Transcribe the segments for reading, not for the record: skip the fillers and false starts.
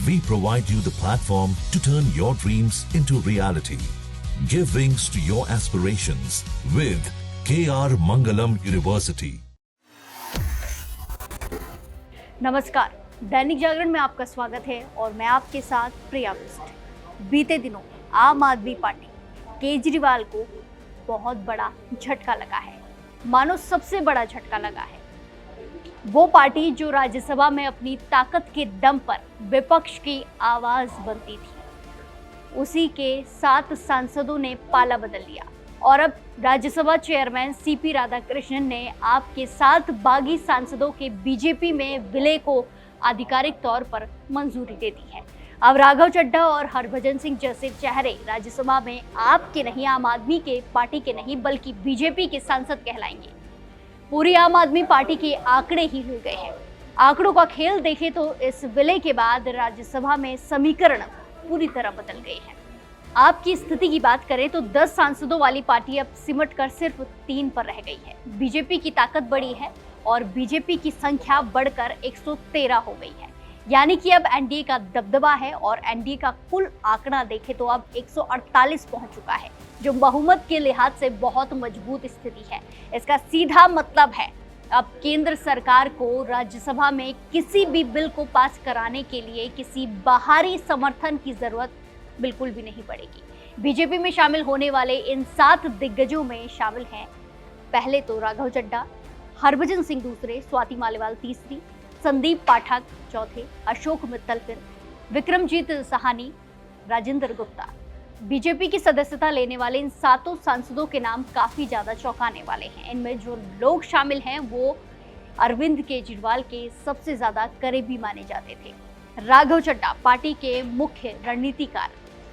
We provide you the platform to turn your dreams into reality. Give wings to your aspirations with KR Mangalam University. नमस्कार, दैनिक जागरण में आपका स्वागत है और मैं आपके साथ प्रिया बिस्ट। बीते दिनों आम आदमी पार्टी केजरीवाल को बहुत बड़ा झटका लगा है, मानो सबसे बड़ा झटका लगा है। वो पार्टी जो राज्यसभा में अपनी ताकत के दम पर विपक्ष की आवाज बनती थी, उसी के 7 सांसदों ने पाला बदल लिया और अब राज्यसभा चेयरमैन सीपी राधाकृष्णन ने आपके 7 बागी सांसदों के बीजेपी में विलय को आधिकारिक तौर पर मंजूरी दे दी है। अब राघव चड्ढा और हरभजन सिंह जैसे चेहरे राज्यसभा में आपके नहीं, आम आदमी के पार्टी के नहीं बल्कि बीजेपी के सांसद कहलाएंगे। पूरी आम आदमी पार्टी के आंकड़े ही हिल गए हैं। आंकड़ों का खेल देखें तो इस विलय के बाद राज्यसभा में समीकरण पूरी तरह बदल गए हैं। आपकी स्थिति की बात करें तो 10 सांसदों वाली पार्टी अब सिमट कर सिर्फ 3 पर रह गई है। बीजेपी की ताकत बढ़ी है और बीजेपी की संख्या बढ़कर 113 हो गई है, यानी कि अब एनडीए का दबदबा है और एनडीए का कुल आंकड़ा देखें तो अब 148 पहुंच चुका है, जो बहुमत के लिहाज से बहुत मजबूत स्थिति है। इसका सीधा मतलब है अब केंद्र सरकार को राज्यसभा में किसी भी बिल को पास कराने के लिए किसी बाहरी समर्थन की जरूरत बिल्कुल भी नहीं पड़ेगी। बीजेपी में शामिल होने वाले इन 7 दिग्गजों में शामिल हैं पहले तो राघव चड्ढा, हरभजन सिंह दूसरे, स्वाति मालिवाल तीसरी, संदीप पाठक चौथे, अशोक मित्तल फिर, विक्रमजीत सहानी, राजेंद्र गुप्ता। बीजेपी की सदस्यता लेने वाले इन 7 सांसदों के नाम काफी ज्यादा चौंकाने वाले हैं। इनमें जो लोग शामिल हैं वो अरविंद केजरीवाल के सबसे ज्यादा करीबी माने जाते थे। राघव चड्ढा पार्टी के मुख्य रणनीतिकार,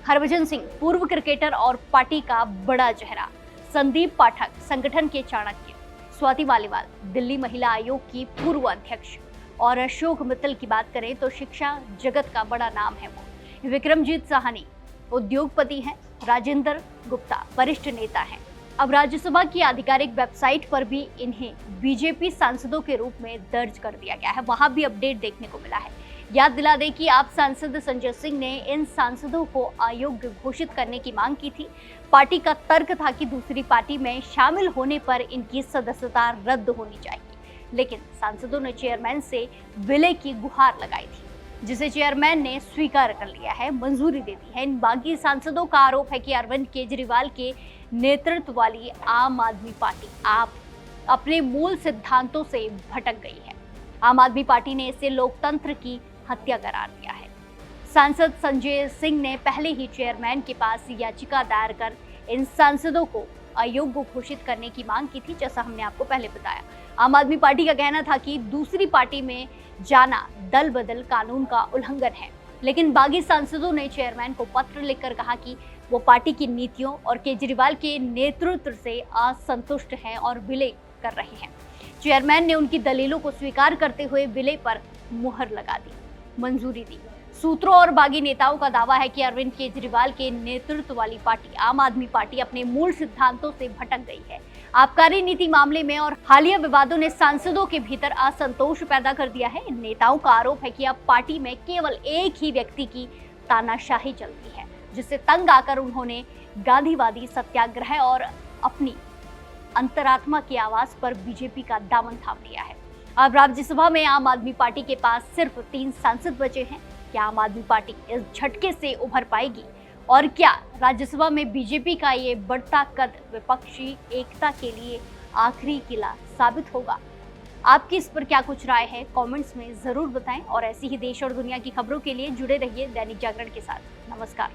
हरभजन सिंह पूर्व क्रिकेटर और पार्टी का बड़ा चेहरा, संदीप पाठक संगठन के चाणक्य, स्वाति मालिवाल दिल्ली महिला आयोग की पूर्व अध्यक्ष और अशोक मित्तल की बात करें तो शिक्षा जगत का बड़ा नाम है वो। विक्रमजीत सहानी उद्योगपति हैं, राजेंद्र गुप्ता वरिष्ठ नेता हैं। अब राज्यसभा की आधिकारिक वेबसाइट पर भी इन्हें बीजेपी सांसदों के रूप में दर्ज कर दिया गया है, वहां भी अपडेट देखने को मिला है। याद दिला दें कि आप सांसद संजय सिंह ने इन सांसदों को अयोग्य घोषित करने की मांग की थी। पार्टी का तर्क था कि दूसरी पार्टी में शामिल होने पर इनकी सदस्यता रद्द होनी चाहिए, लेकिन सांसदों ने चेयरमैन से विलय की गुहार लगाई थी, जिसे चेयरमैन ने स्वीकार कर लिया है, मंजूरी दे दी है। इन बागी सांसदों का आरोप है कि अरविंद केजरीवाल के नेतृत्व वाली आम आदमी पार्टी आप अपने मूल सिद्धांतों से भटक गई है। आम आदमी पार्टी ने इसे लोकतंत्र की हत्या करार दिया है। सांसद संजय सिंह ने पहले ही चेयरमैन के पास याचिका दायर कर इन सांसदों को अयोग्य घोषित करने की मांग की थी, जैसा हमने आपको पहले बताया। आम आदमी पार्टी का कहना था कि दूसरी पार्टी में जाना दल बदल कानून का उल्लंघन है, लेकिन बागी सांसदों ने चेयरमैन को पत्र लिखकर कहा कि वो पार्टी की नीतियों और केजरीवाल के नेतृत्व से असंतुष्ट हैं और विलय कर रहे हैं। चेयरमैन ने उनकी दलीलों को स्वीकार करते हुए विलय पर मुहर लगा दी, मंजूरी दी। सूत्रों और बागी नेताओं का दावा है कि अरविंद केजरीवाल के नेतृत्व वाली पार्टी आम आदमी पार्टी अपने मूल सिद्धांतों से भटक गई है। आबकारी नीति मामले में और हालिया विवादों ने सांसदों के भीतर असंतोष पैदा कर दिया है। इन नेताओं का आरोप है कि अब पार्टी में केवल एक ही व्यक्ति की तानाशाही चलती है, जिससे तंग आकर उन्होंने गांधीवादी सत्याग्रह और अपनी अंतरात्मा की आवाज पर बीजेपी का दामन थाम लिया है। अब राज्यसभा में आम आदमी पार्टी के पास सिर्फ 3 सांसद बचे हैं। क्या आम आदमी पार्टी इस झटके से उभर पाएगी और क्या राज्यसभा में बीजेपी का ये बढ़ता कद विपक्षी एकता के लिए आखिरी किला साबित होगा? आपकी इस पर क्या कुछ राय है, कमेंट्स में जरूर बताएं और ऐसी ही देश और दुनिया की खबरों के लिए जुड़े रहिए दैनिक जागरण के साथ। नमस्कार।